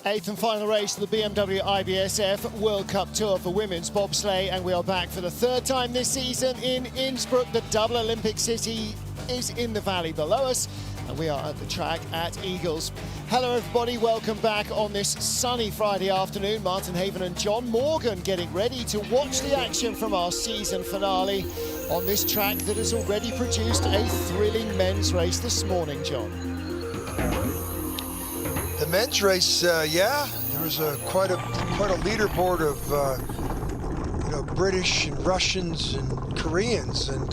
Eighth and final race of the BMW IBSF World Cup Tour for women's bobsleigh, and we are back for the third time this season in Innsbruck. The double Olympic city is in the valley below us, and we are at the track at Eagles. Hello everybody, welcome back on this sunny Friday afternoon. Martin Haven and John Morgan getting ready to watch the action from our season finale on this track that has already produced a thrilling men's race this morning, John. The men's race, yeah, there was quite a leaderboard of British and Russians and Koreans, and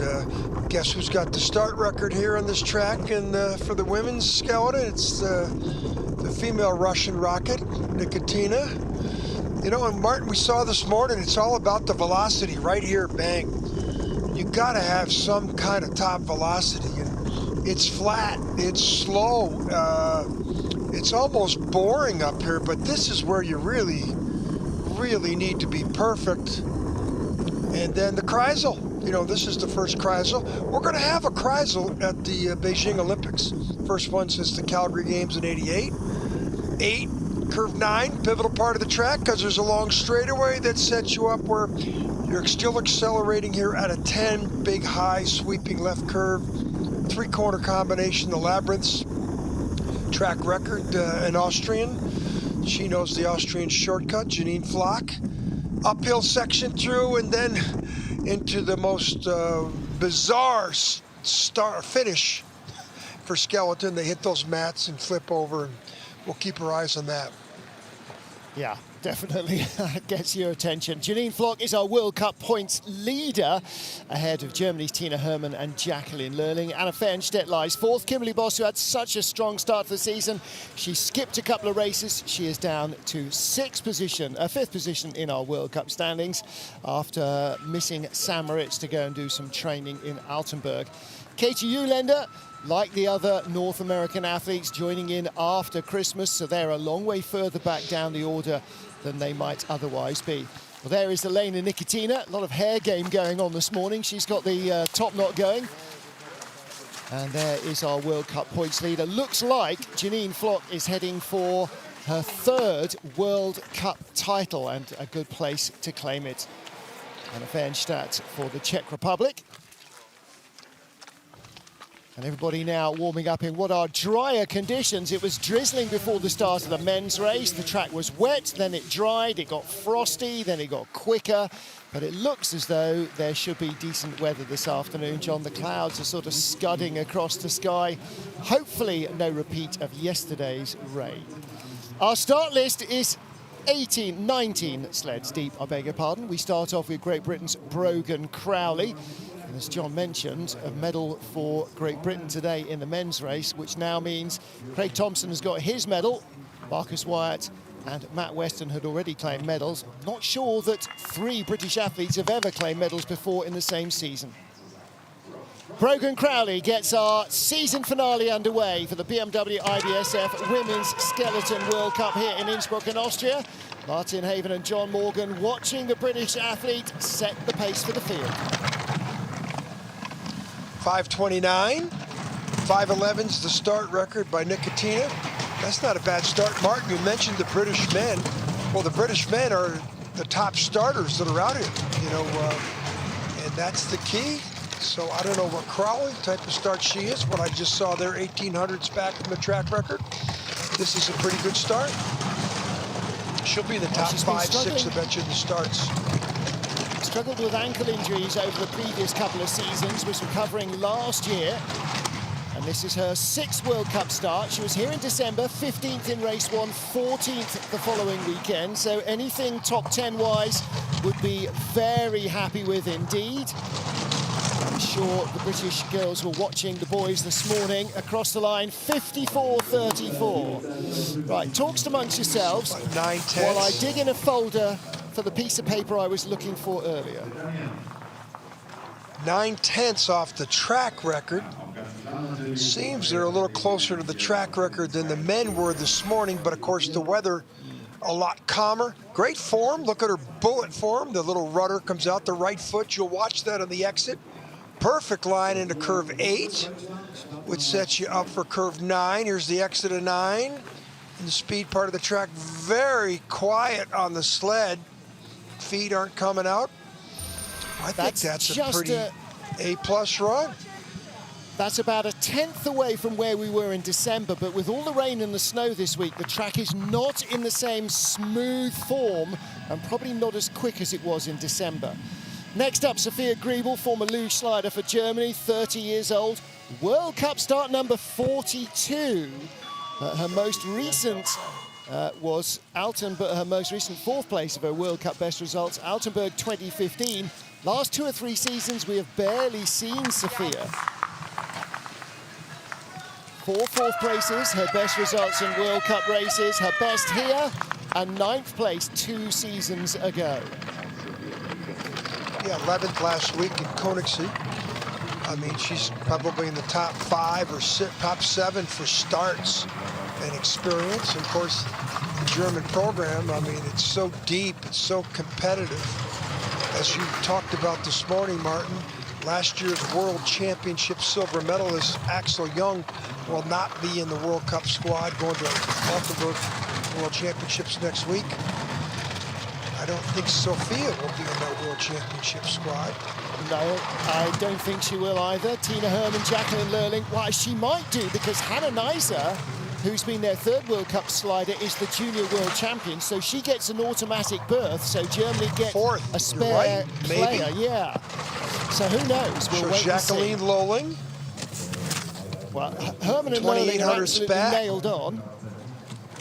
guess who's got the start record here on this track? And for the women's skeleton, it's the female Russian rocket, Nikitina. You know, and Martin, we saw this morning, it's all about the velocity right here, bang. You gotta have some kind of top velocity, and it's flat, it's slow. It's almost boring up here, but this is where you really need to be perfect. And then the Kreisel, you know, this is the first Kreisel. We're going to have a Kreisel at the Beijing Olympics. First one since the Calgary Games in '88. 8, curve 9, pivotal part of the track, because there's a long straightaway that sets you up where you're still accelerating here at a 10, big high sweeping left curve, 3-corner combination, the labyrinths. Track record, an Austrian. She knows the Austrian shortcut, Janine Flock. Uphill section through, and then into the most bizarre finish for skeleton. They hit those mats and flip over, and we'll keep our eyes on that. Yeah, definitely gets your attention. Janine Flock is our World Cup points leader, ahead of Germany's Tina Hermann and Jacqueline Lurling. Anna Fernstaedt lies fourth. Kimberley Bos, who had such a strong start to the season, she skipped a couple of races. She is down to fifth position in our World Cup standings after missing St. Moritz to go and do some training in Altenburg. Katie Uhlaender, like the other North American athletes, joining in after Christmas, so they're a long way further back down the order than they might otherwise be. Well, there is Elena Nikitina. A lot of hair game going on this morning. She's got the top knot going. And there is our World Cup points leader. Looks like Janine Flock is heading for her third World Cup title, and a good place to claim it. Anna Fernstaedt for the Czech Republic. And everybody now warming up in what are drier conditions. It was drizzling before the start of the men's race. The track was wet, then it dried, it got frosty, then it got quicker. But it looks as though there should be decent weather this afternoon, John. The clouds are sort of scudding across the sky. Hopefully no repeat of yesterday's rain. Our start list is 19 sleds deep, I beg your pardon. We start off with Great Britain's Brogan Crowley. And as John mentioned, a medal for Great Britain today in the men's race, which now means Craig Thompson has got his medal. Marcus Wyatt and Matt Weston had already claimed medals. Not sure that 3 British athletes have ever claimed medals before in the same season. Brogan Crowley gets our season finale underway for the BMW IBSF Women's Skeleton World Cup here in Innsbruck in Austria. Martin Haven and John Morgan watching the British athlete set the pace for the field. 5:29, 5:11's the start record by Nikitina. That's not a bad start. Martin, you mentioned the British men. Well, the British men are the top starters that are out here, you know, and that's the key. So I don't know what Crowley type of start she is, but I just saw their 1800s back from the track record. This is a pretty good start. She'll be in the top 5, 6, I bet you, in the starts. Struggled with ankle injuries over the previous couple of seasons, was recovering last year. And this is her 6th World Cup start. She was here in December, 15th in race 1, 14th the following weekend. So anything top 10-wise would be very happy with indeed. I'm sure the British girls were watching the boys this morning across the line, 54-34. Right, talks amongst yourselves 9/10 while I dig in a folder for the piece of paper I was looking for earlier. 9/10 off the track record. Seems they're a little closer to the track record than the men were this morning, but of course the weather a lot calmer. Great form, look at her bullet form. The little rudder comes out the right foot. You'll watch that on the exit. Perfect line into curve 8, which sets you up for curve 9. Here's the exit of 9. in the speed part of the track. Very quiet on the sled. Feet aren't coming out. I think that's a pretty A+ run. That's about a 1/10 away from where we were in December, but with all the rain and the snow this week, the track is not in the same smooth form and probably not as quick as it was in December. Next up, Sophia Griebel, former luge slider for Germany, 30 years old. World Cup start number 42. Her most recent was Alten, but her most recent 4th place of her World Cup best results, Altenburg 2015. Last 2 or 3 seasons, we have barely seen Sophia. 4 4th places, her best results in World Cup races, her best here, and 9th place 2 seasons ago. Yeah, 11th last week in Königssee. I mean, she's probably in the top 5 or top 7 for starts and experience. And of course, the German program, I mean, it's so deep, it's so competitive. As you talked about this morning, Martin, last year's World Championship silver medalist Axel Jung will not be in the World Cup squad, going to Altenburg World Championships next week. I don't think Sophia will be in that World Championship squad. No, I don't think she will either. Tina Hermann, Jacqueline Lurling, why, she might do, because Hannah Neisser, who's been their 3rd World Cup slider, is the junior world champion, so she gets an automatic berth, so Germany gets 4th, a spare player. maybe. Yeah. So who knows? We'll wait Jacqueline and see. Lurling. Well, Hermann and Lurling are absolutely back. nailed on.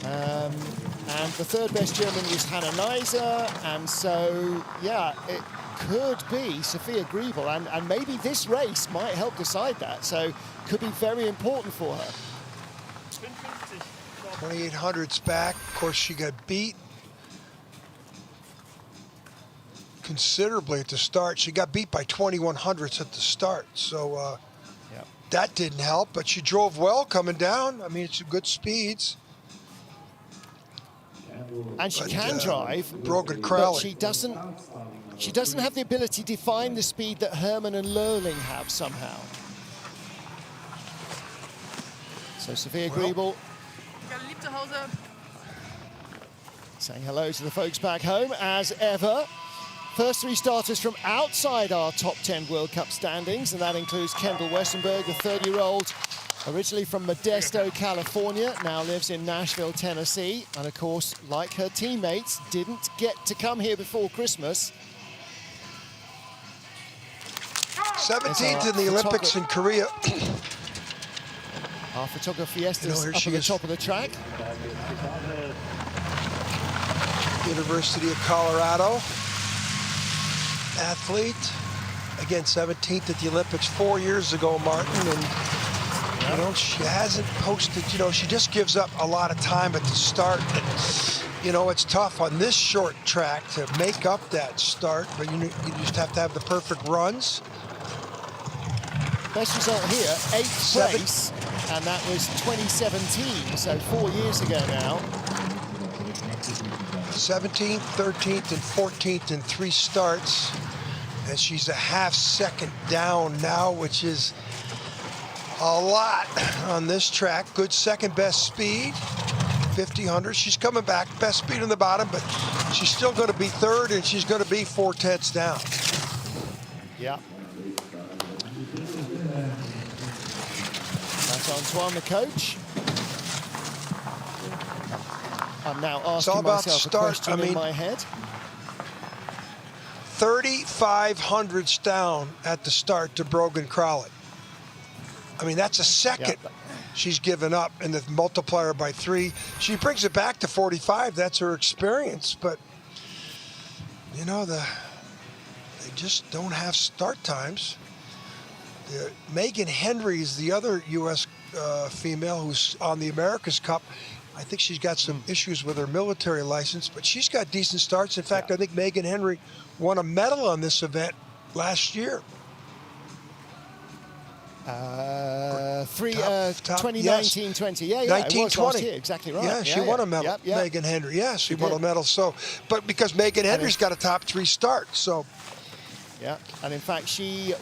And the 3rd best German was Hannah Neisser, and so, yeah, it could be Sophia Griebel, and maybe this race might help decide that, so could be very important for her. 2800's back. Of course, she got beat considerably at the start. She got beat by 2100ths at the start, so that didn't help, but she drove well coming down. I mean, it's good speeds. And she can drive, Brogan Crowley. but she doesn't have the ability to find the speed that Hermann and Lurling have somehow. So Sophia Griebel saying hello to the folks back home as ever. First 3 starters from outside our top 10 World Cup standings, and that includes Kendall Wesenberg, the 30-year-old, originally from Modesto, California, now lives in Nashville, Tennessee, and of course, like her teammates, didn't get to come here before Christmas. 17th in the Olympics in Korea. Our photographer Viesturs up at the top of the track. University of Colorado athlete. Again, 17th at the Olympics 4 years ago, Martin. And, you know, she hasn't posted, you know, she just gives up a lot of time at the start. And, you know, it's tough on this short track to make up that start, but you just have to have the perfect runs. Best result here, 8th place, and that was 2017, so 4 years ago now. 17th, 13th, and 14th in 3 starts. And she's a ½ second down now, which is a lot on this track. Good second best speed, 50-100. She's coming back, best speed on the bottom, but she's still going to be 3rd, and she's going to be 4/10 down. Yeah. That's Antoine, the coach. I'm now asking myself a question in my head. 3,500s down at the start to Brogan Crowley. I mean, that's a second she's given up, and the multiplier by 3. She brings it back to 45. That's her experience, but you know, they just don't have start times. Megan Henry is the other U.S. Female who's on the America's Cup. I think she's got some issues with her military license, but she's got decent starts. In fact, I think Megan Henry won a medal on this event last year. 2019-20. Yeah, 1920. exactly right. Yeah, she won a medal. Megan Henry. Yeah, she won a medal. So, but because Megan Henry's got a top 3 start, so. Yeah, and in fact, she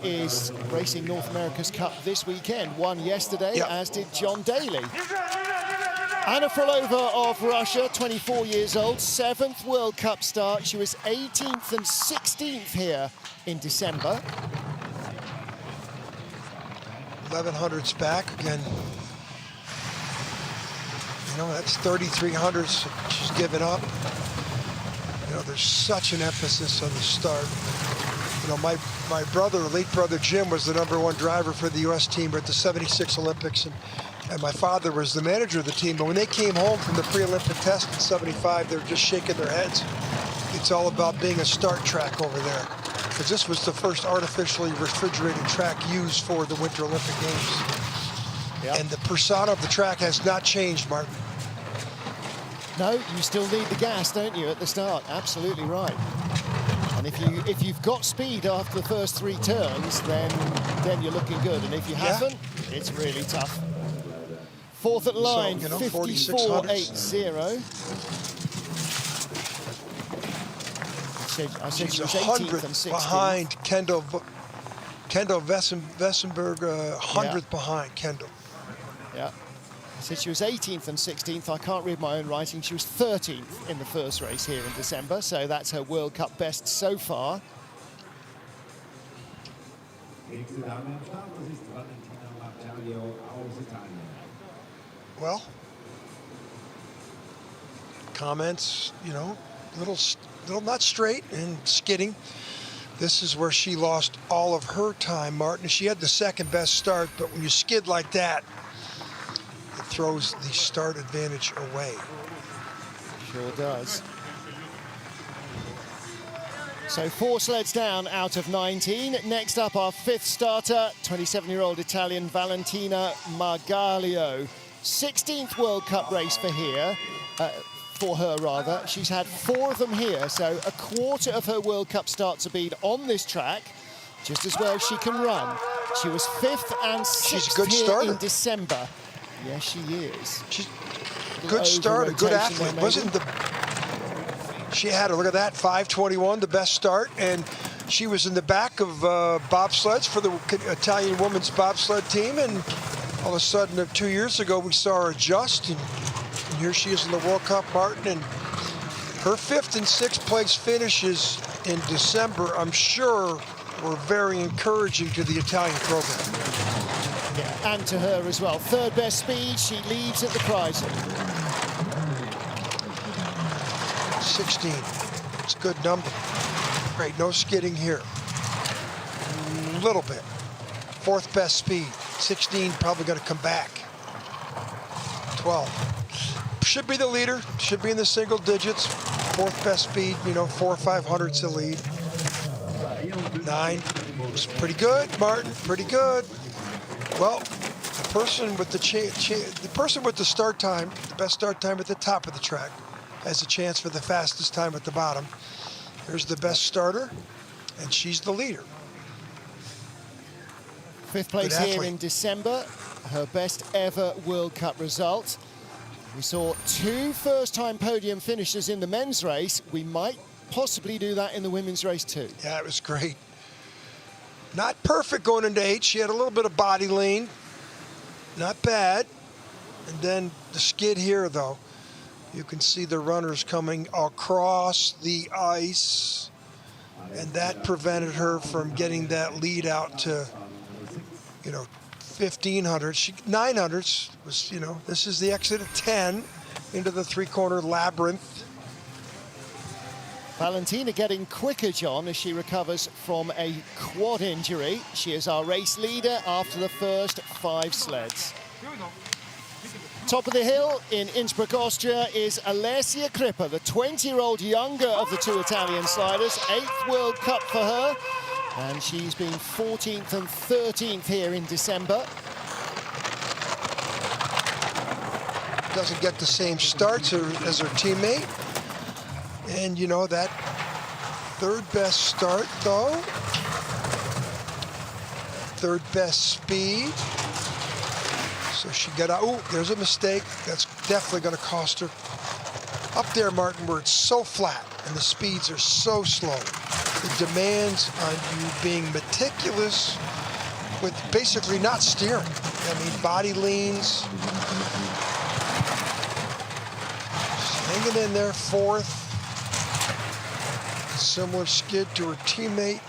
is racing North America's Cup this weekend. Won yesterday, as did John Daly. Anna Frolova of Russia, 24 years old, 7th World Cup start. She was 18th and 16th here in December. 1100s back again. You know, that's 3300s she's given up. You know, there's such an emphasis on the start. You know, my brother, late brother Jim, was the #1 driver for the U.S. team at the '76 Olympics, and my father was the manager of the team. But when they came home from the pre-Olympic test in '75, they were just shaking their heads. It's all about being a start track over there, because this was the first artificially refrigerated track used for the Winter Olympic Games. Yep. And the persona of the track has not changed, Martin. No, you still need the gas, don't you, at the start? Absolutely right. And if you've got speed after the first 3 turns, then you're looking good. And if you haven't, it's really tough. 4th at line, so, 54.80. I said she was 18th and 16th. Behind Kendall Wesenberg, 100th behind Kendall. Yeah. I said she was 18th and 16th. I can't read my own writing. She was 13th in the first race here in December, so that's her World Cup best so far. Well, comments, you know, little not straight and skidding. This is where she lost all of her time, Martin. She had the 2nd best start, but when you skid like that, it throws the start advantage away. Sure does. So 4 sleds down out of 19. Next up, our 5th starter, 27-year-old Italian Valentina Margaglio. 16th World Cup race for her. She's had 4 of them here, so a quarter of her World Cup starts have been on this track, just as well as she can run. She was 5th and 6th here in December. Yes, she is. She's a good starter, good athlete. She had, look at that, 5:21, the best start, and she was in the back of bobsleds for the Italian women's bobsled team, and all of a sudden, 2 years ago, we saw her adjust, and here she is in the World Cup, Martin, and her 5th and 6th place finishes in December, I'm sure, were very encouraging to the Italian program. Yeah, and to her as well. 3rd best speed, she leads at the Kreisel. 16, it's a good number. Great, no skidding here. A little bit. 4th best speed, 16 probably gonna come back. 12. Should be the leader, should be in the single digits. 4th best speed, you know, 4 or 500's the lead. 9, it's pretty good, Martin, pretty good. Well, the person with the start time, the best start time at the top of the track, has a chance for the fastest time at the bottom. Here's the best starter, and she's the leader. 5th place here in December, her best ever World Cup result. We saw 2 first-time podium finishes in the men's race. We might possibly do that in the women's race too. Yeah, it was great. Not perfect going into 8. She had a little bit of body lean. Not bad. And then the skid here, though. You can see the runners coming across the ice. And that prevented her from getting that lead out to, you know, 1500. 900s was, you know, this is the exit at 10 into the 3-corner labyrinth. Valentina getting quicker, John, as she recovers from a quad injury. She is our race leader after the first 5 sleds. Top of the hill in Innsbruck, Austria, is Alessia Crippa, the 20-year-old younger of the 2 Italian sliders. 8th World Cup for her, and she's been 14th and 13th here in December. Doesn't get the same starts as her teammate. And, you know, that 3rd best start, though. 3rd best speed. So she got out. Oh, there's a mistake. That's definitely going to cost her. Up there, Martin, where it's so flat and the speeds are so slow. The demands on you being meticulous with basically not steering. I mean, body leans. Hanging in there, fourth. Similar skid to her teammate.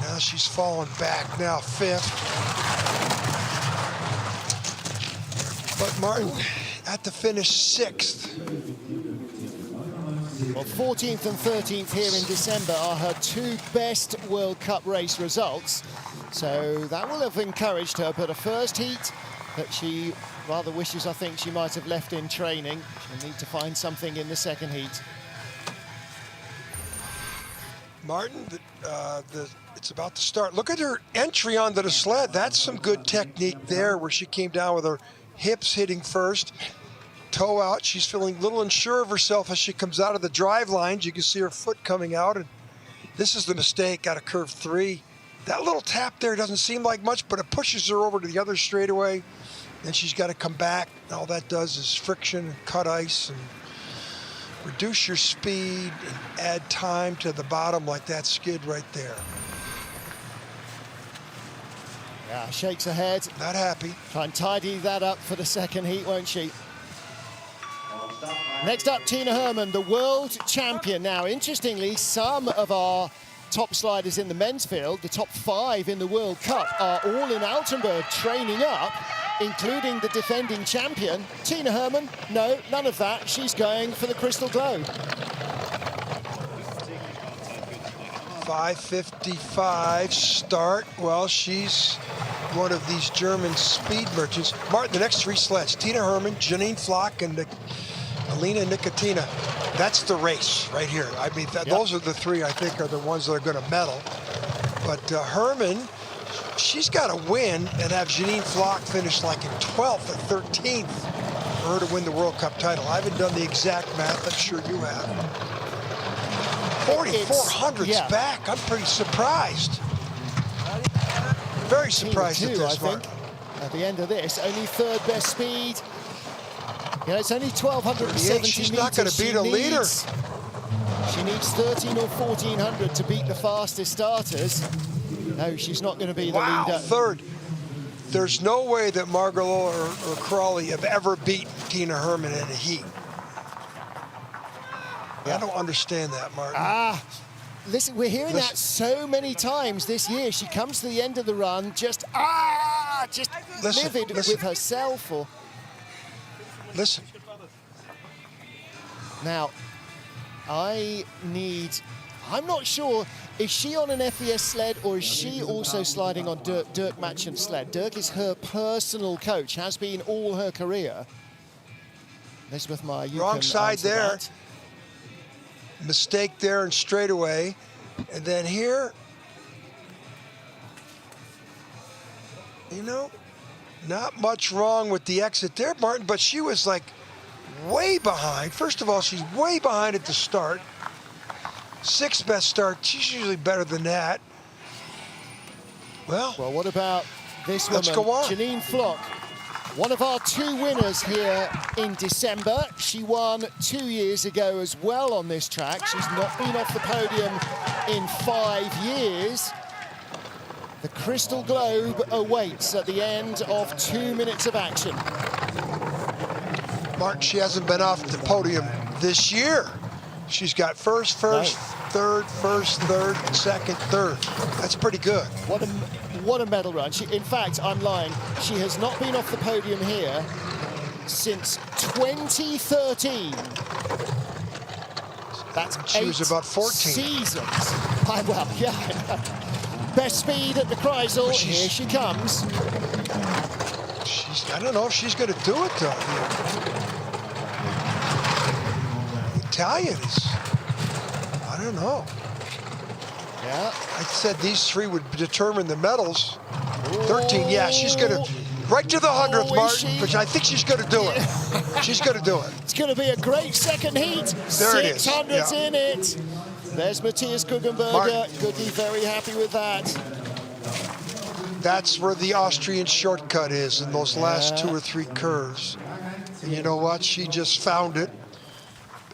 Now she's falling back, now fifth. But Martin at the finish, sixth. Well, 14th and 13th here in December are her two best World Cup race results. So that will have encouraged her, but a first heat that she rather wishes, I think, she might have left in training. She'll need to find something in the second heat. Martin, it's about to start. Look at her entry onto the sled. That's some good technique there, where she came down with her hips hitting first, toe out. She's feeling a little unsure of herself as she comes out of the drive lines. You can see her foot coming out, and this is the mistake out of curve 3. That little tap there doesn't seem like much, but it pushes her over to the other straightaway. Then she's got to come back. All that does is friction and cut ice and reduce your speed and add time to the bottom, like that skid right there. Yeah, shakes her head. Not happy. Try and tidy that up for the second heat, won't she? Next up, Tina Hermann, the world champion. Now, interestingly, some of our top sliders in the men's field, the top 5 in the World Cup, are all in Altenburg training up, including the defending champion. Tina Hermann, no, none of that. She's going for the Crystal Globe. 5:55 start. Well, she's one of these German speed merchants. Martin, the next 3 sleds, Tina Hermann, Janine Flock, and Elena Nikitina. That's the race right here. I mean, those are the 3 I think are the ones that are going to medal. But Hermann, she's got to win and have Janine Flock finish like in 12th or 13th for her to win the World Cup title. I haven't done the exact math. I'm sure you have. 4,400's back. I'm pretty surprised. Very surprised at this, Mark. At the end of this, only 3rd best speed. You know, it's only 1,270 She's meters. not going to beat a leader. She needs 13 or 1,400 to beat the fastest starters. No, she's not going to be the leader. 3rd. There's no way that Margaglio or Crowley have ever beaten Tina Hermann in a heat. I don't understand that, Martin. Listen, we're hearing that so many times this year. She comes to the end of the run just livid with herself. Listen. Now, I'm not sure, is she on an FES sled or is she also sliding on Dirk Matchen's sled? Dirk is her personal coach, has been all her career. Elizabeth Meyer, you wrong can side there. That. Mistake there and straightaway. And then here, you know, not much wrong with the exit there, Martin, but she was like way behind. First of all, she's way behind at the start. 6th best start. She's usually better than that. Well, what about this woman? Let's go on. Janine Flock, one of our 2 winners here in December. She won 2 years ago as well on this track. She's not been off the podium in 5 years. The Crystal Globe awaits at the end of 2 minutes of action. Martin, she hasn't been off the podium this year. She's got first, third, first, third, second, third. That's pretty good. What a medal run. In fact, I'm lying. She has not been off the podium here since 2013. That's she was about 14 seasons. Well, yeah. Best speed at the Kreisel. Here she comes. I don't know if she's going to do it, though. Italian is, I don't know. Yeah. I said these 3 would determine the medals. 13, yeah, she's going to, right to the 100th, Martin, which I think she's going to do it. She's going to do it. It's going to be a great second heat. There it is. 600's in it. There's Matthias Guggenberger. Could be very happy with that. That's where the Austrian shortcut is in those last 2 or 3 curves. And you know what? She just found it.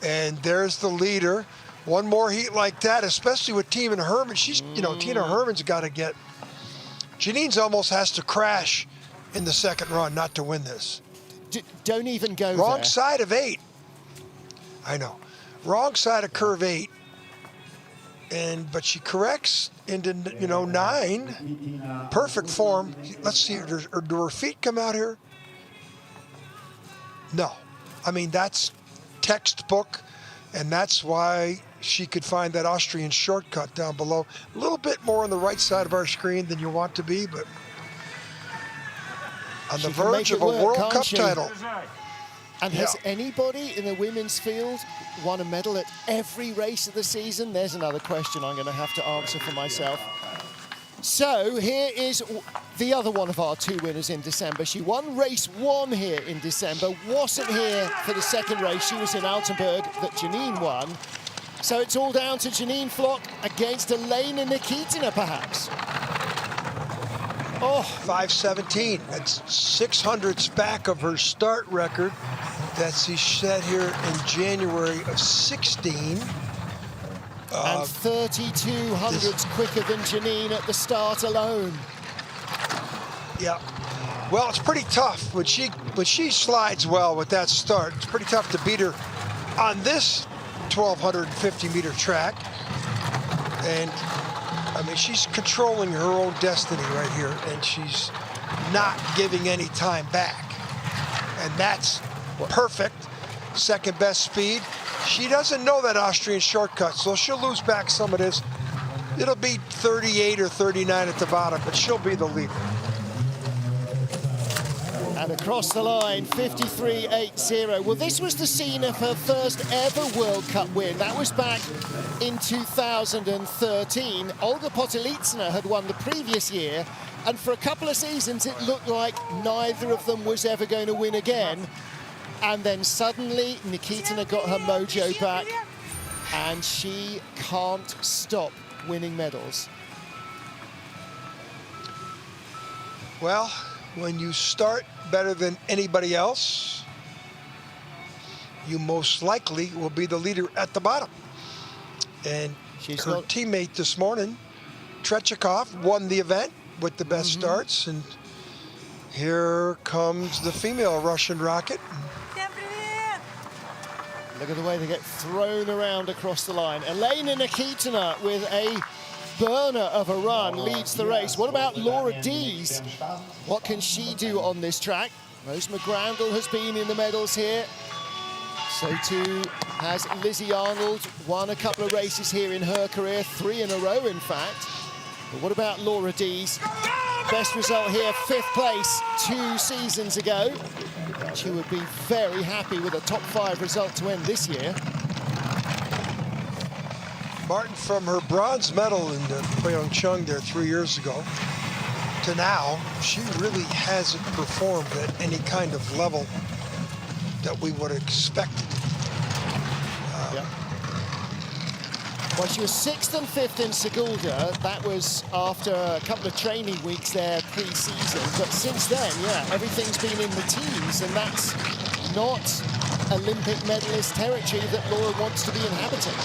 And there's the leader. One more heat like that, especially with Tina Hermann. She's, you know, Tina Hermann's got to get. Janine's almost has to crash in the second run not to win this. Don't even go Wrong there. side of 8. I know. Wrong side of curve 8. But she corrects into, 9. Perfect form. Let's see, do her feet come out here? No. I mean, that's textbook, and that's why she could find that Austrian shortcut down below. A little bit more on the right side of our screen than you want to be, but on the verge of a World Cup title. And has anybody in the women's field won a medal at every race of the season? There's another question I'm going to have to answer for myself. So here is the other one of our 2 winners in December. She won race 1 here in December, wasn't here for the second race. She was in Altenburg that Janine won. So it's all down to Janine Flock against Elena Nikitina, perhaps. Oh, 5:17. That's 600ths back of her start record that she set here in January of 16. And 32 hundredths quicker than Janine at the start alone. Yeah. Well, it's pretty tough when she slides well with that start. It's pretty tough to beat her on this 1,250-meter track. And I mean, she's controlling her own destiny right here, and she's not giving any time back. And that's perfect. Second best speed. She doesn't know that Austrian shortcut, so she'll lose back some of this. It'll be 38 or 39 at the bottom, but she'll be the leader. And across the line, 53.80. Well, this was the scene of her first ever World Cup win. That was back in 2013. Olga Potylitsina had won the previous year, and for a couple of seasons, it looked like neither of them was ever going to win again. And then suddenly, Nikitina got her mojo back, and she can't stop winning medals. Well, when you start better than anybody else, you most likely will be the leader at the bottom. And her teammate this morning, Tararychenkova, won the event with the best starts. And here comes the female Russian rocket. Look at the way they get thrown around across the line. Elena Nikitina with a burner of a run leads the race. What about Laura Deas? What can she do on this track? Rose McGrandle has been in the medals here. So too has Lizzie Arnold, won a couple of races here in her career, 3 in a row in fact. But what about Laura Deas? Best result here, 5th place 2 seasons ago. She would be very happy with a top 5 result to end this year. Martin, from her bronze medal in Pyeongchang there 3 years ago to now, she really hasn't performed at any kind of level that we would expect. Well, she was 6th and 5th in Sigulda. That was after a couple of training weeks there pre-season. But since then, everything's been in the teens, and that's not Olympic medalist territory that Laura wants to be inhabiting.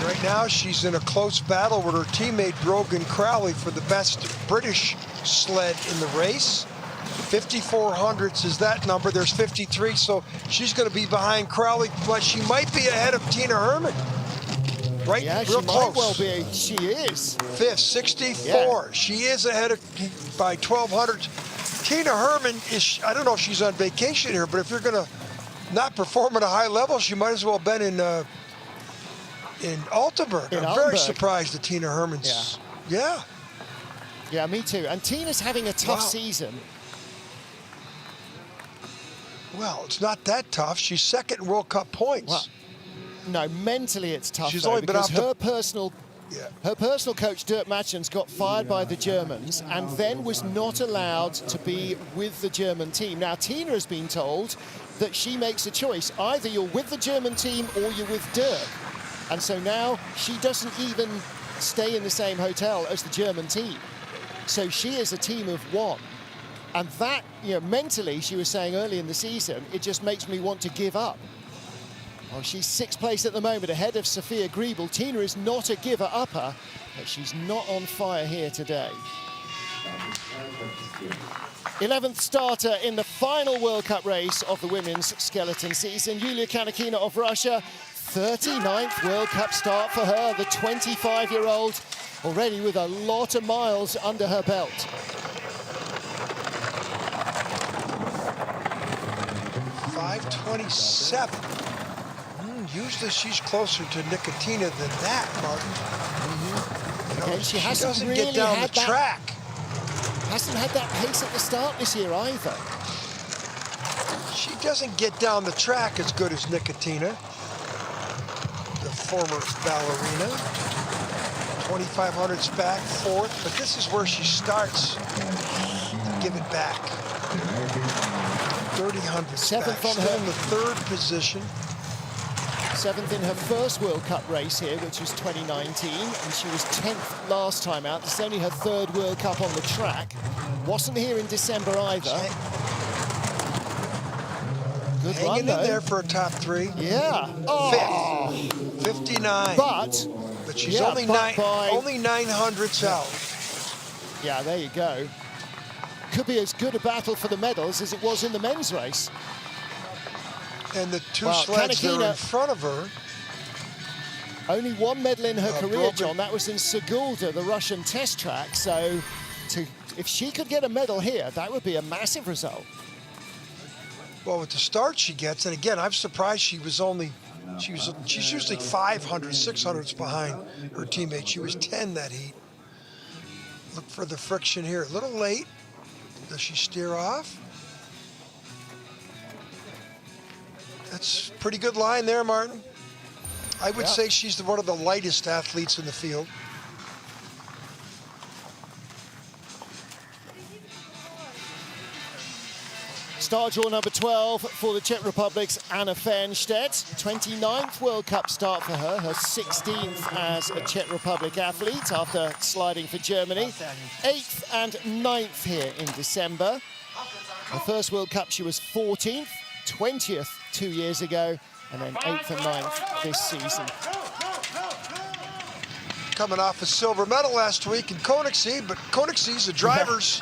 Right now, she's in a close battle with her teammate Brogan Crowley for the best British sled in the race. 54 hundredths is that number. There's 53, so she's going to be behind Crowley, but she might be ahead of Tina Hermann. Right? Yeah, real she close. might well be. She is. 5th, 64. Yeah. She is ahead of by 1,200. Tina Hermann is, I don't know if she's on vacation here, but if you're going to not perform at a high level, she might as well have been in Altenburg. I'm very surprised at Tina Hermann's. Yeah, me too. And Tina's having a tough season. Well, it's not that tough. She's 2nd in World Cup points. Well, no, mentally it's tough. She's only been because her personal coach, Dirk Matchens, got fired by the Germans and then was not allowed to be with the German team. Now, Tina has been told that she makes a choice. Either you're with the German team or you're with Dirk. And so now she doesn't even stay in the same hotel as the German team. So she is a team of 1. And that, mentally, she was saying early in the season, it just makes me want to give up. Well, she's 6th place at the moment, ahead of Sophia Griebel. Tina is not a giver-upper, but she's not on fire here today. 11th starter in the final World Cup race of the women's skeleton season. Yulia Kanakina of Russia, 39th World Cup start for her. The 25-year-old already with a lot of miles under her belt. .527. Usually she's closer to Nikitina than that, Martin. You know, she doesn't really get down the track. Hasn't had that pace at the start this year either. She doesn't get down the track as good as Nikitina, the former ballerina. 2500's back, 4th, but this is where she starts to give it back. 3000's 7th back, on still her. in the 3rd position. 7th in her first World Cup race here, which was 2019, and she was 10th last time out. This is only her 3rd World Cup on the track. Wasn't here in December either. Good run, Hanging though. in there for a top 3. Yeah. 5th, 59. But she's only 900ths out. Yeah, there you go. Could be as good a battle for the medals as it was in the men's race. And the two sleds that are in front of her. Only one medal in her career, Brogan. John. That was in Sigulda, the Russian test track. So if she could get a medal here, that would be a massive result. Well, with the start she gets, and again, I'm surprised she's usually 500, 600s behind her teammate. She was 10 that heat. Look for the friction here. A little late. Does she steer off? That's a pretty good line there, Martin. I would say she's one of the lightest athletes in the field. Star draw number 12 for the Czech Republic's Anna Fernstaedt. 29th World Cup start for her, her 16th as a Czech Republic athlete after sliding for Germany. 8th and 9th here in December. Her first World Cup she was 14th, 20th 2 years ago, and then 8th and 9th this season. Coming off a silver medal last week in Koenigsee, but Koenigsee's the drivers.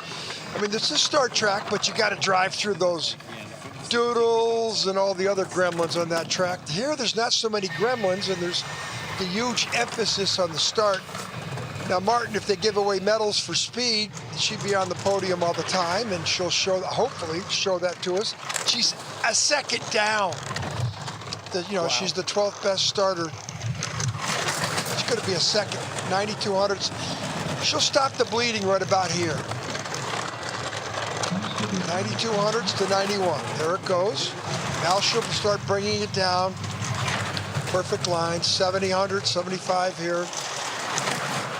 I mean, this is a start track, but you got to drive through those doodles and all the other gremlins on that track. Here, there's not so many gremlins, and there's the huge emphasis on the start. Now, Martin, if they give away medals for speed, she'd be on the podium all the time, and she'll show, hopefully, show that to us. She's a second down. She's the 12th best starter. She's going to be a second, 9200s. She'll stop the bleeding right about here. 9200s to 91. There it goes. Now she'll start bringing it down. Perfect line. 7000, 75 here.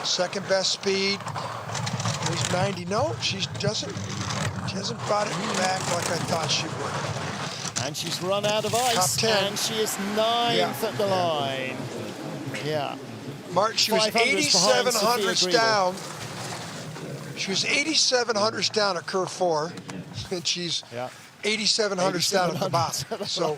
Second best speed. There's 90. No, she hasn't brought it back like I thought she would. And she's run out of ice. Top 10. And she is 9th at the line. Yeah. Martin, she was 8,700 down. She was 8,700 down at curve 4, and she's 8,700 down at the bottom. So,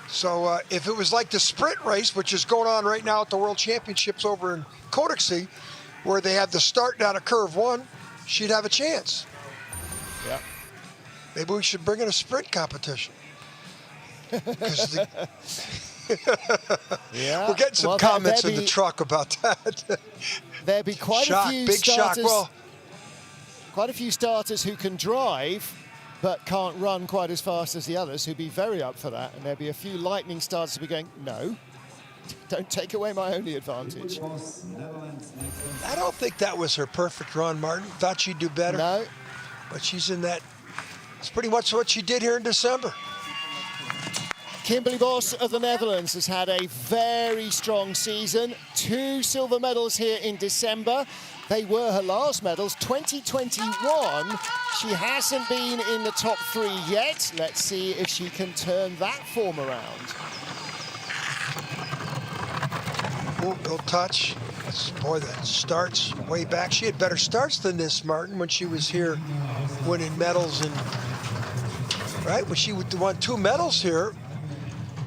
so if it was like the sprint race, which is going on right now at the World Championships over in Koenigsee, where they have the start down at curve 1, she'd have a chance. Yeah. Maybe we should bring in a sprint competition. We're getting some comments in the truck about that. There'd be quite a few starters. Well, quite a few starters who can drive, but can't run quite as fast as the others, who'd be very up for that. And there'd be a few lightning starters who'd be going, no, don't take away my only advantage. I don't think that was her perfect run, Martin. Thought she'd do better. No. But she's in that. It's pretty much what she did here in December. Kimberley Bos of the Netherlands has had a very strong season. 2 silver medals here in December. They were her last medals. 2021, she hasn't been in the top 3 yet. Let's see if she can turn that form around. Oh, no touch. Boy, that starts way back. She had better starts than this, Martin, when she was here winning medals. Right, when she won 2 medals here.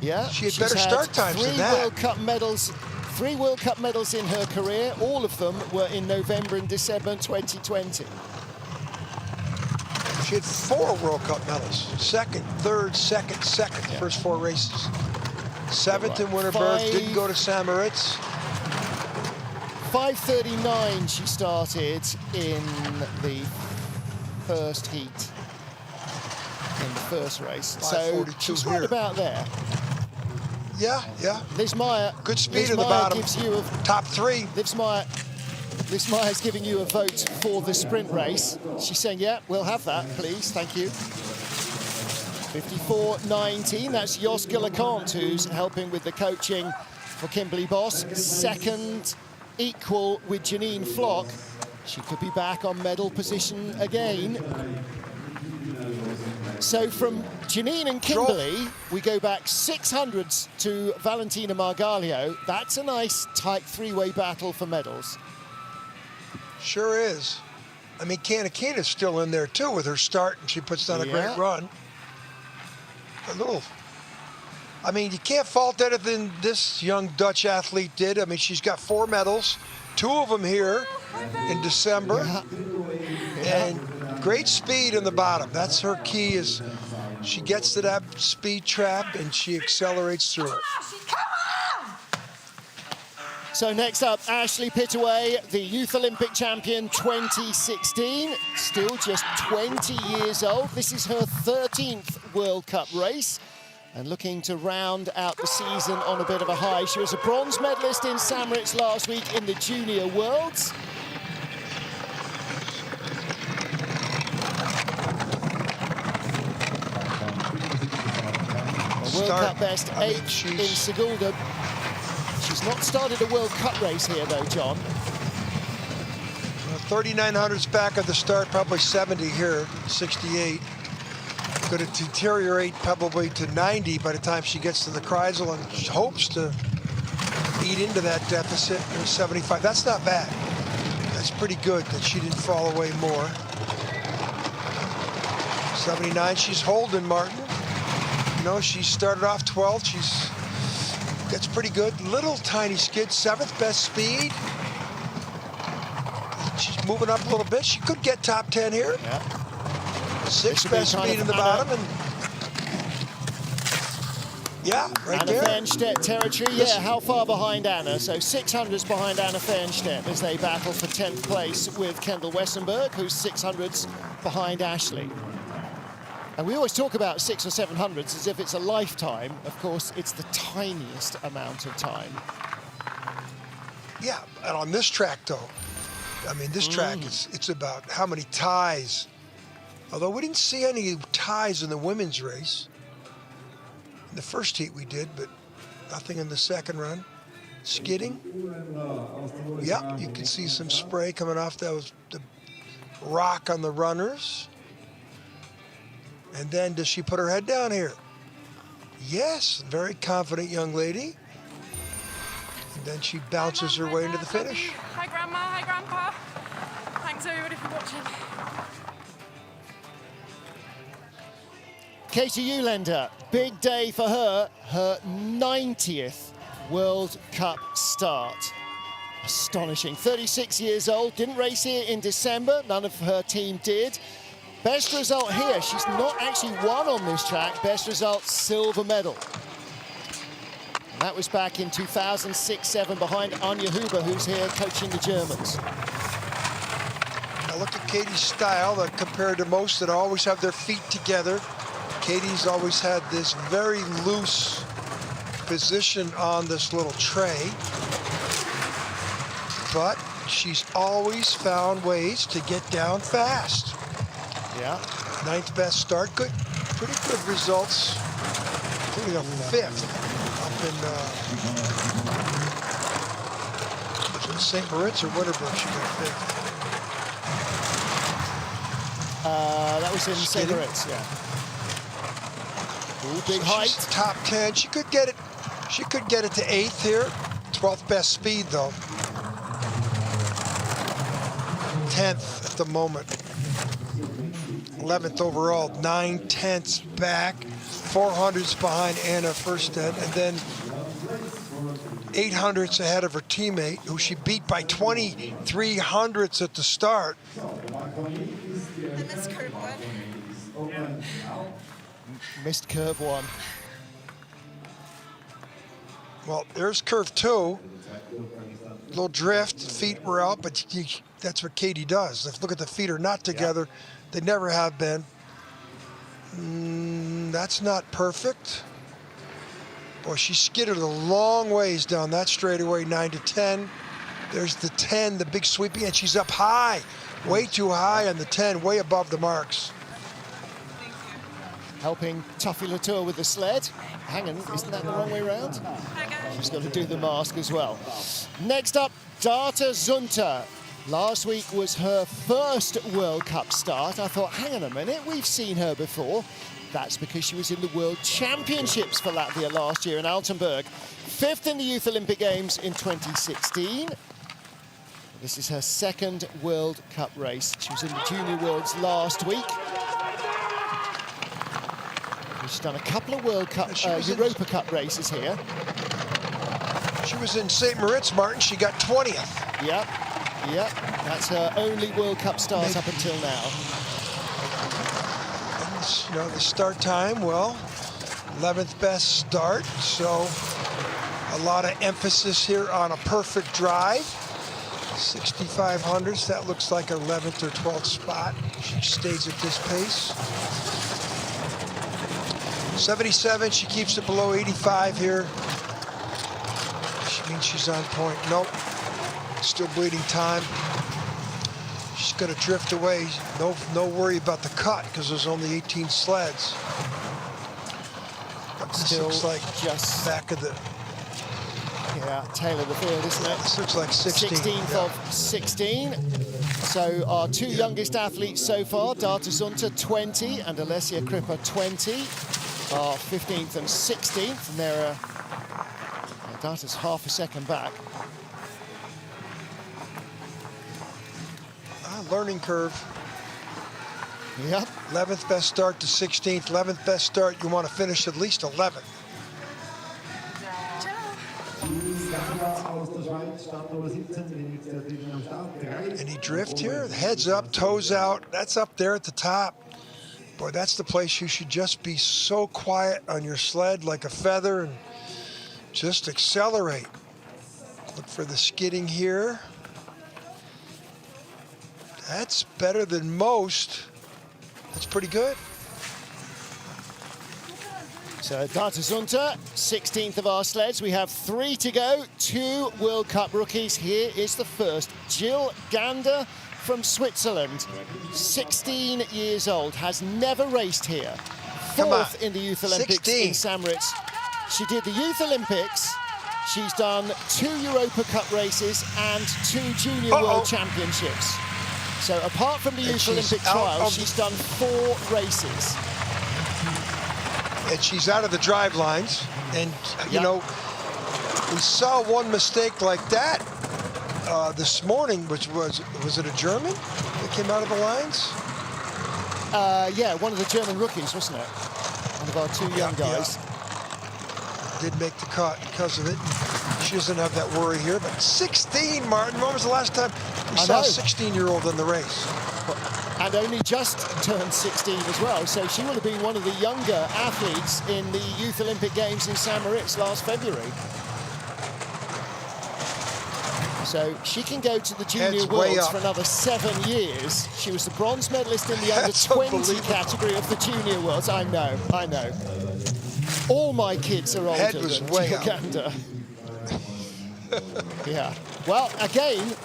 Yeah, she had better start times than that. 3 World Cup medals in her career. All of them were in November and December 2020. She had 4 World Cup medals. Second, third, second, Yeah. first 4 races. 7th in Winterberg, didn't go to St. Moritz. 5:39 she started in the first heat, in the first race. So she's right about there. Yeah, yeah. Liz Meyer. Good speed Liz at the Meyer bottom. Gives you a, Top 3. Liz Meyer's giving you a vote for the sprint race. She's saying, yeah, we'll have that, please, thank you. 54.19, that's Jos Gillekant, who's helping with the coaching for Kimberley Bos. Second equal with Janine Flock. She could be back on medal position again. So from Janine and Kimberley, we go back 600s to Valentina Margaglio. That's a nice, tight 3-way battle for medals. Sure is. I mean, Kanakina's still in there, too, with her start, and she puts down a great run. I mean, you can't fault anything this young Dutch athlete did. I mean, she's got 4 medals, 2 of them here in December. And great speed in the bottom. That's her key, is she gets to that speed trap and she accelerates through it. So next up, Ashley Pittaway, the Youth Olympic champion 2016, still just 20 years old. This is her 13th World Cup race and looking to round out the season on a bit of a high. She was a bronze medalist in St. Moritz last week in the Junior Worlds. A World Cup best 8 in Sigulda. She's not started a World Cup race here, though, John. 3,900's back at the start, probably 70 here, 68. Going to deteriorate probably to 90 by the time she gets to the Kreisel, and she hopes to eat into that deficit in 75. That's not bad. That's pretty good that she didn't fall away more. 79, she's holding Martin. You know, she started off 12th. Gets pretty good. Little tiny skid, 7th best speed. She's moving up a little bit. She could get top 10 here. Yeah. 6th best speed in the bottom. And yeah, right Anna there. Fernstaedt territory. Yeah, how far behind Anna? So 600s behind Anna Fernstaedt as they battle for 10th place with Kendall Wesenberg, who's 600s behind Ashley. And we always talk about 600 or 700s as if it's a lifetime. Of course, it's the tiniest amount of time. Yeah, and on this track, though, I mean, this track, it's about how many ties. Although we didn't see any ties in the women's race. In the first heat we did, but nothing in the second run. Skidding. Yeah, you can see some spray coming off. That was the rock on the runners. And then does she put her head down here? Yes, very confident young lady. And then she bounces her way into the finish. Hi, Grandma. Hi, Grandpa. Thanks, everybody, for watching. Katie Uhlaender, big day for her, her 90th World Cup start. Astonishing, 36 years old, didn't race here in December, none of her team did. Best result here, she's not actually won on this track, best result, silver medal. And that was back in 2006-07 behind Anja Huber, who's here coaching the Germans. Now look at Katie's style that compared to most that always have their feet together. Katie's always had this very loose position on this little tray, but she's always found ways to get down fast. Yeah. 9th best start, good, pretty good results, including a 5th up in St. Moritz or Winterberg. She got 5th. That was in St. Moritz, yeah. Ooh, big height. She's top 10. She could get it. She could get it to 8th here. 12th best speed though. 10th at the moment. 11th overall. 9/10ths back. 400s behind Anna Fernstaedt, and then 800s ahead of her teammate, who she beat by 23 hundredths at the start. And this curve one. Missed curve 1. Well, there's curve 2. Little drift, feet were out, but that's what Katie does. Look at the feet are not together. They never have been. That's not perfect. Boy, she skidded a long ways down that straightaway, 9 to 10. There's the 10, the big sweeping, and she's up high. Way too high on the 10, way above the marks. Helping Tuffy Latour with the sled. Hang on, isn't that the wrong way around? She's got to do the mask as well. Next up, Darta Zunte. Last week was her first World Cup start. I thought, hang on a minute, we've seen her before. That's because she was in the World Championships for Latvia last year in Altenburg. 5th in the Youth Olympic Games in 2016. This is her 2nd World Cup race. She was in the Junior Worlds last week. She's done a couple of World Cup, Europa Cup races here. She was in St. Moritz, Martin. She got 20th. Yep. That's her only World Cup start up until now. And, you know, the start time, well, 11th best start. So a lot of emphasis here on a perfect drive. 6,500s, that looks like 11th or 12th spot. She stays at this pace. 77, she keeps it below 85 here. She means she's on point. Nope, still bleeding time. She's gonna drift away. No worry about the cut because there's only 18 sleds. But this Still looks like just back of the... Yeah, tail of the field, isn't it? This looks like 16. 16th of 16. So our two youngest athletes so far, Darta Zunte 20 and Alessia Crippa 20, are 15th and 16th, and they're Darta's half a second back. Learning curve. Yep. 11th best start to 16th. 11th best start, you want to finish at least 11th. Any drift here? Heads up, toes out. That's up there at the top. Boy, that's the place you should just be so quiet on your sled like a feather and just accelerate. Look for the skidding here. That's better than most. That's pretty good. So Darta Zunte, 16th of our sleds. We have 3 to go, 2 World Cup rookies. Here is the first, Jill Gander from Switzerland, 16 years old, has never raced here. 4th in the Youth Olympics 16. in St. Moritz. She did the Youth Olympics. She's done 2 Europa Cup races and 2 Junior World Championships. So apart from the Youth Olympic trials, she's done 4 races. And she's out of the drive lines. And, you know, we saw one mistake like that this morning, which was it a German that came out of the lines? Yeah, one of the German rookies, wasn't it? One of our 2 young guys. Did make the cut because of it. She doesn't have that worry here, but 16, Martin. When was the last time we saw a 16-year-old in the race? And only just turned 16 as well, so she will have been one of the younger athletes in the Youth Olympic Games in St. Moritz last February. So she can go to the Junior Worlds for another 7 years. She was the bronze medalist in the under-20 category of the Junior Worlds. I know. All my kids are older than Jill Gander. Yeah. Well, again,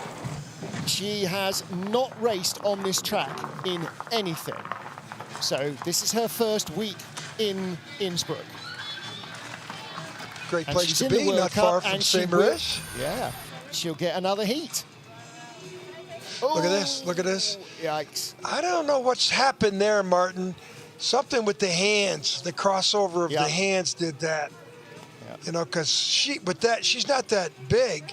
she has not raced on this track in anything. So this is her first week in Innsbruck. Great place to be, not far from St. Moritz. Yeah, she'll get another heat. Look at this, look at this. Yikes. I don't know what's happened there, Martin. Something with the hands, the crossover of the hands did that. You know, because she's not that big.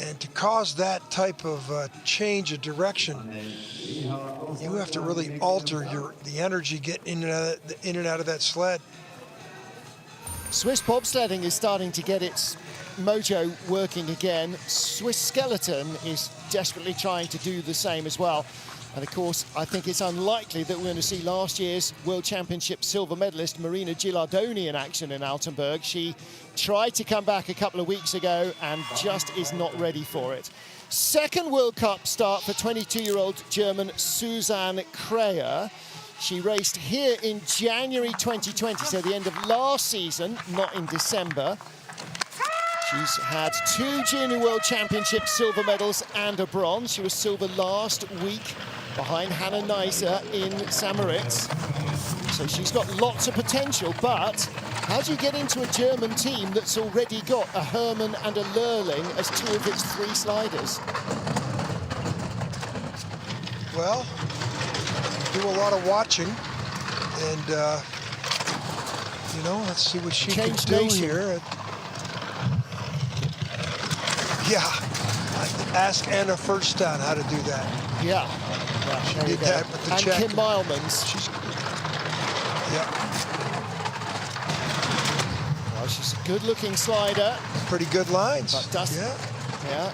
And to cause that type of change of direction, you have to really alter the energy getting in and out of that sled. Swiss bobsledding is starting to get its mojo working again. Swiss skeleton is desperately trying to do the same as well. And of course, I think it's unlikely that we're going to see last year's World Championship silver medalist Marina Gilardoni in action in Altenburg. She tried to come back a couple of weeks ago and just is not ready for it. Second World Cup start for 22-year-old German Susanne Kreher. She raced here in January 2020, so the end of last season, not in December. She's had 2 Junior World Championship silver medals and a bronze. She was silver last week behind Hannah Neisser in St-Moritz. So she's got lots of potential, but how do you get into a German team that's already got a Hermann and a Lurling as 2 of its 3 sliders? Well, do a lot of watching, and you know, let's see what she can do here. Yeah, ask Anna Fernstaedt how to do that. Yeah, she did that with the and check. Kim Meilmans. Well, she's a good-looking slider. Pretty good lines. Yeah.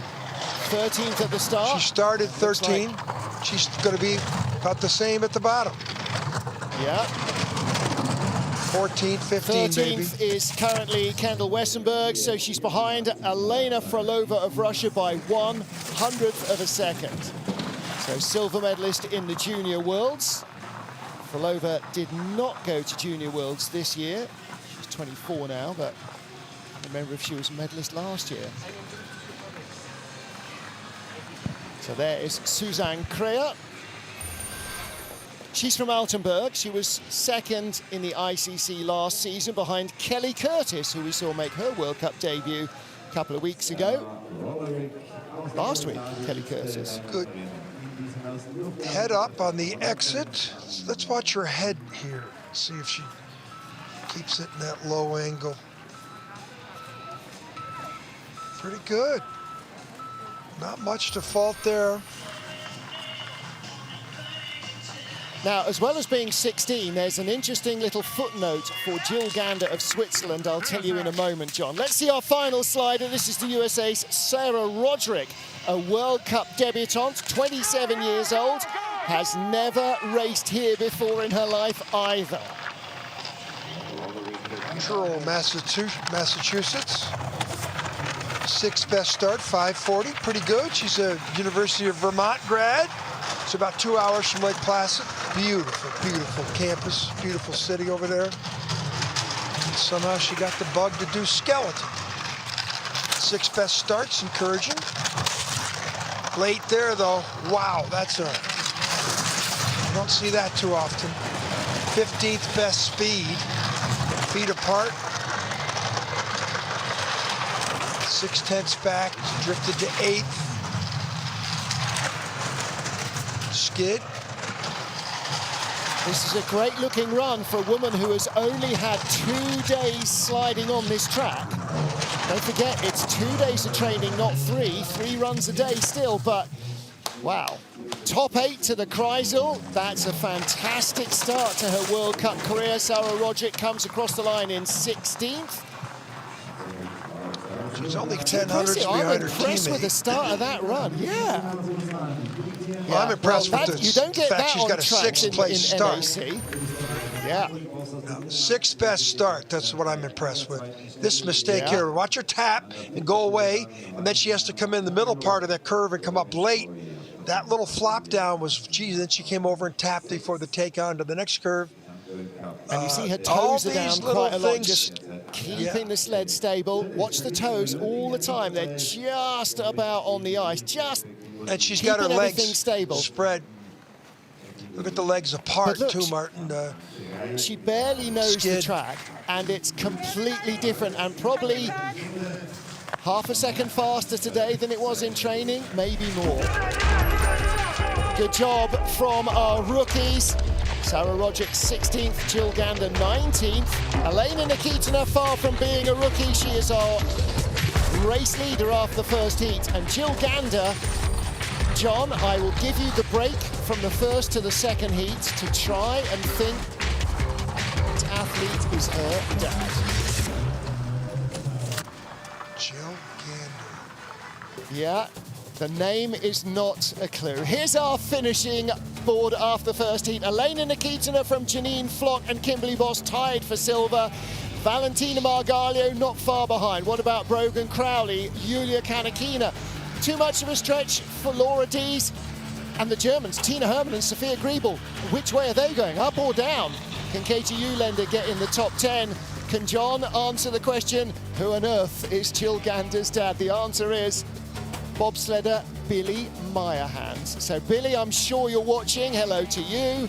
13th at the start. She started 13. She's going to be about the same at the bottom. Yeah. 14, 15, 13th maybe. is currently Kendall Wesenberg, so she's behind Elena Frolova of Russia by 1/100th of a second. So silver medalist in the Junior Worlds. Frolova did not go to Junior Worlds this year. She's 24 now, but I remember if she was a medalist last year. So there is Susanne Kreher. She's from Altenburg. She was second in the ICC last season behind Kelly Curtis, who we saw make her World Cup debut a couple of weeks ago. Last week, Kelly Curtis. Good. Head up on the exit. Let's watch her head here. See if she keeps it in that low angle. Pretty good. Not much to fault there. Now, as well as being 16, there's an interesting little footnote for Jill Gander of Switzerland. I'll tell you in a moment, John. Let's see our final slider. This is the USA's Sarah Roderick, a World Cup debutante, 27 years old, has never raced here before in her life either. Truro, Massachusetts. 6th best start, 5:40, pretty good. She's a University of Vermont grad. It's about 2 hours from Lake Placid. Beautiful, beautiful campus, beautiful city over there. And somehow she got the bug to do skeleton. 6th best starts, encouraging. Late there though, wow, that's a, you don't see that too often. 15th best speed, feet apart. 6/10 back, drifted to 8th. Skid. This is a great looking run for a woman who has only had 2 days sliding on this track. Don't forget, it's 2 days of training, not 3. 3 runs a day still, but wow. Top 8 to the Kreisel. That's a fantastic start to her World Cup career. Sarah Roderick comes across the line in 16th. She's only 10/100 behind her teammate. I'm impressed with the start of that run, yeah. Well, I'm impressed with you don't get the fact that she's got a 6th place start. NAC. Yeah. 6th best start, that's what I'm impressed with. This mistake here, watch her tap and go away, and then she has to come in the middle part of that curve and come up late. That little flop down was, geez, then she came over and tapped before the take on to the next curve. And you see her toes are down quite a lot, just keeping the sled stable. Watch the toes all the time. They're just about on the ice, and she's got her legs stable. Spread. Look at the legs apart look, too, Martin. She barely knows the track, and it's completely different, and probably half a second faster today than it was in training, maybe more. Good job from our rookies. Sarah Roderick 16th, Jill Gander 19th. Elena Nikitina, far from being a rookie, she is our race leader after the first heat. And Jill Gander, John, I will give you the break from the first to the second heat to try and think which athlete is her dad. Jill Gander. Yeah, The name is not a clue. Here's our finishing board after the first heat. Elena Nikitina from Janine Flock and Kimberley Bos tied for silver. Valentina Margaglio not far behind. What about Brogan Crowley, Yulia Kanakina? Too much of a stretch for Laura Deas. And the Germans, Tina Hermann and Sophia Griebel. Which way are they going, up or down? Can Katie Uhlaender get in the top 10? Can John answer the question, who on earth is Jill Gander's dad? The answer is bobsledder Billy Meyerhans. So Billy, I'm sure you're watching. Hello to you.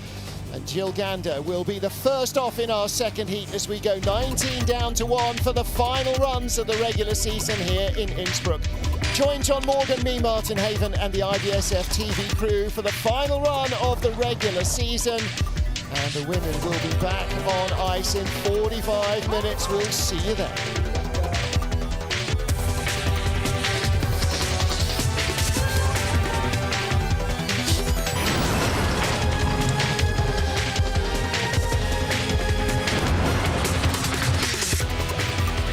And Jill Gander will be the first off in our second heat as we go 19 down to 1 for the final runs of the regular season here in Innsbruck. Join John Morgan, me, Martin Haven, and the IBSF TV crew for the final run of the regular season. And the women will be back on ice in 45 minutes. We'll see you then.